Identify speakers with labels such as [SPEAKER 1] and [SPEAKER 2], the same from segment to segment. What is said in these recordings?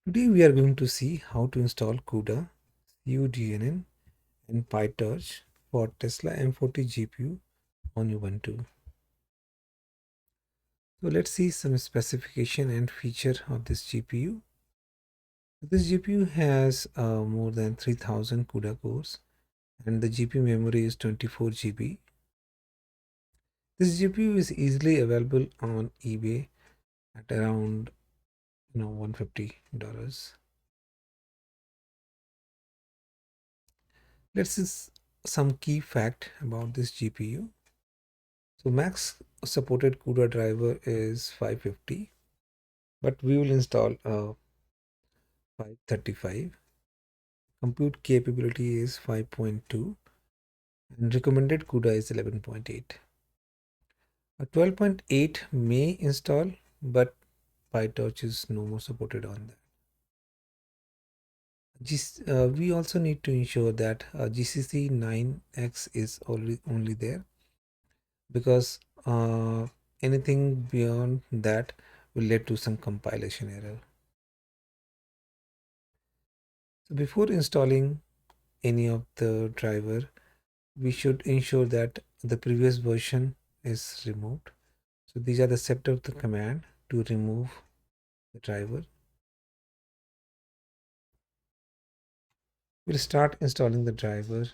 [SPEAKER 1] Today we are going to see how to install CUDA, cuDNN and pytorch for Tesla M40 GPU on Ubuntu. So let's see some specification and feature of this GPU. This GPU has more than 3000 CUDA cores and the GPU memory is 24 GB. This GPU is easily available on eBay at around $150. Let's see some key fact about this GPU. So max supported CUDA driver is 550, but we will install a 535. Compute capability is 5.2 and recommended CUDA is 11.8. A 12.8 may install, but PyTorch is no more supported on that. We also need to ensure that GCC 9X is only there, because anything beyond that will lead to some compilation error. So before installing any of the driver, we should ensure that the previous version is removed. So these are the set of the command to remove the driver. We'll start installing the driver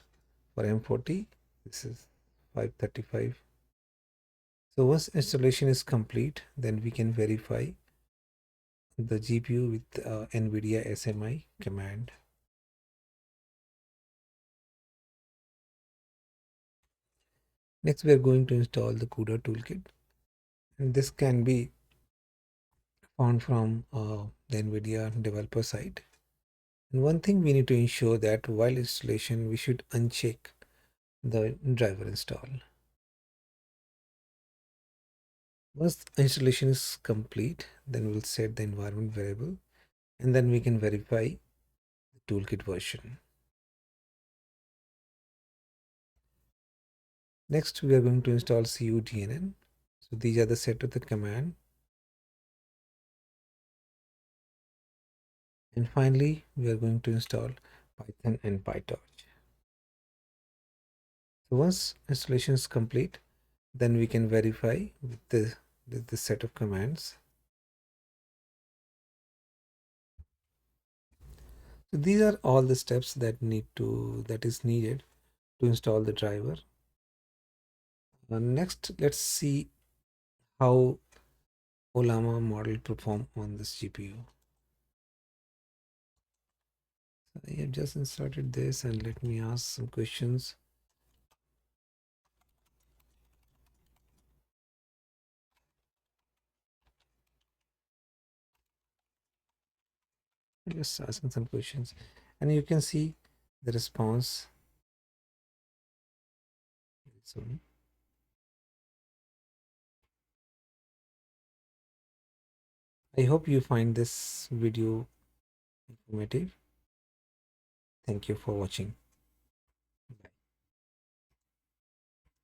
[SPEAKER 1] for M40. This is 535. So once installation is complete, then we can verify the GPU with Nvidia SMI command. Next, we are going to install the CUDA toolkit, and this can be found from the Nvidia developer site. And one thing we need to ensure that while installation, we should uncheck the driver install. Once installation is complete, then we'll set the environment variable, and then we can verify the toolkit version. Next, we are going to install cuDNN. So these are the set of the command. And finally, we are going to install Python and pytorch. So once installation is complete, then we can verify with the set of commands. So these are all the steps that is needed to install the driver. Next, let's see how Olama model perform on this GPU. I have just inserted this, and let me ask some questions. Just asking some questions, and you can see the response. So I hope you find this video informative. Thank you for watching.